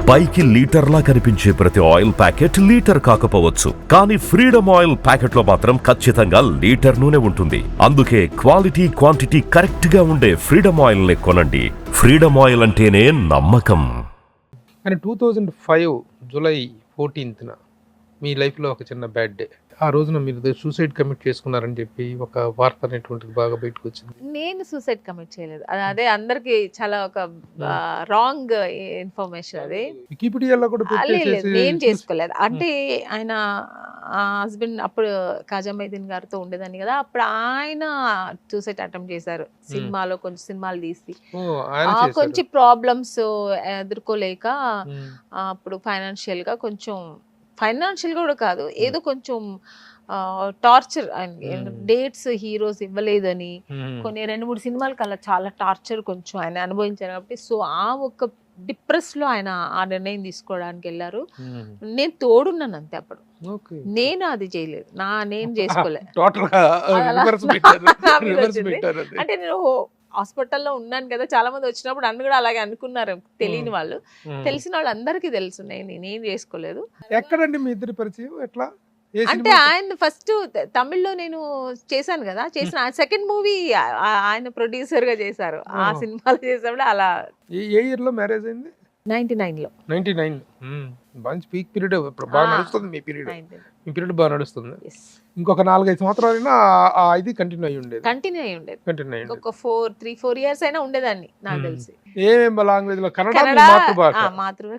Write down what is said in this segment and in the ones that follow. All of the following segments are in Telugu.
పైకి లీటర్లా కనిపించే ప్రతి ఆయిల్ ప్యాకెట్ లీటర్ కాకపోవచ్చు, కానీ ఫ్రీడమ్ ఆయిల్ ప్యాకెట్ లో మాత్రం ఖచ్చితంగా లీటర్ నూనె ఉంటుంది. అందుకే క్వాలిటీ క్వాంటిటీ కరెక్ట్ గా ఉండే ఫ్రీడమ్ ఆయిల్ ని కొనండి. ఫ్రీడమ్ ఆయిల్ అంటేనే నమ్మకం. కానీ 2005 జూలై 14న మీ లైఫ్లో ఒక చిన్న బ్యాడ్ డే. ఆ రోజున మీరు సూసైడ్ కమిట్ చేసుకున్నారని చెప్పి ఒక వార్త అనేటువంటిది బాగా బయటకు వచ్చింది. నేను సూసైడ్ కమిట్ చేయలేదు. అదే అందరికి చాలా ఒక రాంగ్ ఇన్ఫర్మేషన్. అది వికీపీడియాలో కూడా లేదు, నేను చేసుకోలేదు. అంటే ఆయన హస్బెండ్ అప్పుడు కాజా మైదీన్ గారితో ఉండేదాన్ని కదా, అప్పుడు ఆయన సూసైడ్ అటెంప్ట్ చేశారు. సినిమాలో కొంచెం సినిమాలు తీసి కొంచెం ప్రాబ్లమ్స్ ఎదుర్కోలేక అప్పుడు ఫైనాన్షియల్ గా కూడా కాదు, ఏదో కొంచెం టార్చర్, డేట్స్ హీరోస్ ఇవ్వలేదని కొన్ని 2-3 సినిమాలకి అలా చాలా టార్చర్ కొంచెం ఆయన అనుభవించారు. కాబట్టి సో ఆ ఒక డిప్రెస్ లో ఆయన ఆ నిర్ణయం తీసుకోవడానికి వెళ్ళారు. నేను తోడున్నాను అంతే. అప్పుడు నేను అది చేయలేదు, నేను చేసుకోలేదు. అంటే నేను హాస్పిటల్లో ఉన్నాను కదా, చాలా మంది వచ్చినప్పుడు అన్ని కూడా అలాగే అనుకున్నారు, తెలియని వాళ్ళు. తెలిసిన వాళ్ళు అందరికీ తెలుసు, నేను చేసుకోలేదు. ఎక్కడండి మీ ఇద్దరి పరిచయం? ఎట్లా? అంటే ఆయన ఫస్ట్ తమిళ్లో నేను చేశాను కదా, చేసిన సెకండ్ మూవీ ఆయన ప్రొడ్యూసర్ గా చేశారు. ఆ సినిమాలో చేసినప్పుడు అలా. ఏ ఇయర్ లో మ్యారేజ్ అయింది? 99లో. 99. మంచి పీక్ పీరియడ్. ఇప్పుడు బాగా నడుస్తుంది మీ పీరియడ్. మీ పీరియడ్ బాగా నడుస్తుంది. ఇంకొక 4-5 సంవత్సరాలైనా ఇది కంటిన్యూ అయ్యి ఉండేది. ఇంకొక 3-4 ఇయర్స్ అయినా ఉండేదాన్ని నాకు తెలిసి. ఏమేం లాంగ్వేజ్ లో?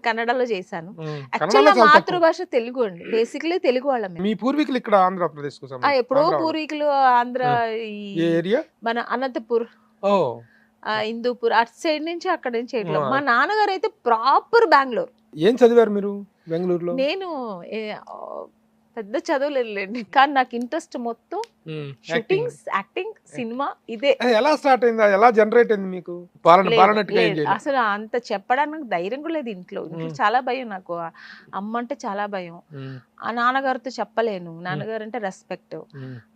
కన్నడలో చేశాను. యాక్చువల్గా మాతృభాష తెలుగు అండి, బేసిక్లీ తెలుగు వాళ్ళం. మీ పూర్వీకులు ఇక్కడ ఆంధ్రప్రదేశ్ కు సంబంధించి ఎప్పుడో పూర్వీకులు ఆంధ్ర, ఏరియా మన అనంతపూర్, హిందూపూర్ అటు సైడ్ నుంచి, అక్కడ నుంచి. మా నాన్నగారు అయితే ప్రాపర్ బెంగళూరు. ఏం చదివారు మీరు బెంగళూరులో? నేను పెద్ద చదువులేండి, కానీ నాకు ఇంట్రెస్ట్ మొత్తం షూటింగ్స్, యాక్టింగ్, సినిమా ఇదే. ఎలా స్టార్ట్ అయింది? ఎలా జనరేట్ అయింది మీకు? అసలు అంత చెప్పడానికి ధైర్యం కూడా లేదు ఇంట్లో. చాలా భయం నాకు, అమ్మ అంటే చాలా భయం. ఆ నాన్నగారితో చెప్పలేను, నాన్నగారు అంటే రెస్పెక్ట్,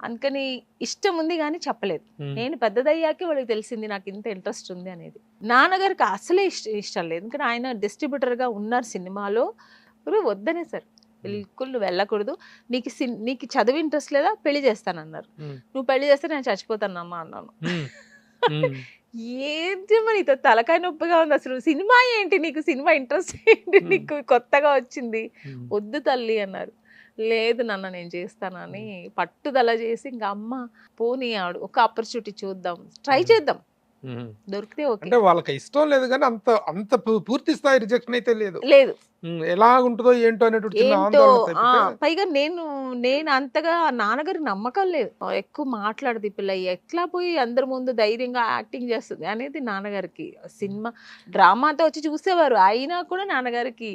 అందుకని ఇష్టం ఉంది కానీ చెప్పలేదు. నేను పెద్దదయ్యాకే వాళ్ళకి తెలిసింది నాకు ఇంత ఇంట్రెస్ట్ ఉంది అనేది. నాన్నగారికి అసలే ఇష్టం లేదు, ఎందుకంటే ఆయన డిస్ట్రిబ్యూటర్ గా ఉన్నారు సినిమాలో. వద్దనే సార్, బిల్కుల్ నువ్వు వెళ్ళకూడదు, నీకు చదువు ఇంట్రెస్ట్ లేదా, పెళ్లి చేస్తానన్నారు. నువ్వు పెళ్లి చేస్తే నేను చచ్చిపోతానమ్మా అన్నాను. ఏంటి మరి నీతో తలకాయ నొప్పిగా ఉంది, అసలు సినిమా ఏంటి, నీకు సినిమా ఇంట్రెస్ట్ ఏంటి, నీకు కొత్తగా వచ్చింది, వద్దు తల్లి అన్నారు. లేదు నాన్న నేను చేస్తానని పట్టుదల చేసి, ఇంకా అమ్మ పోనీ ఆడు ఒక ఆపర్చునిటీ చూద్దాం, ట్రై చేద్దాం, దొరికితే ఓకే. అంటే వాళ్ళకి ఇష్టం లేదు కానీ అంత పూర్తి స్థాయి రిజెక్షన్ అయితే లేదు. ఎలా ఉంటుందో ఏంటో అనేటువంటి పైగా నేను అంతగా నాన్నగారికి నమ్మకం లేదు. ఎక్కువ మాట్లాడదు పిల్ల, ఎట్లా పోయి అందరి ముందు ధైర్యంగా యాక్టింగ్ చేస్తుంది అనేది నాన్నగారికి. సినిమా డ్రామాతో వచ్చి చూసేవారు, అయినా కూడా నాన్నగారికి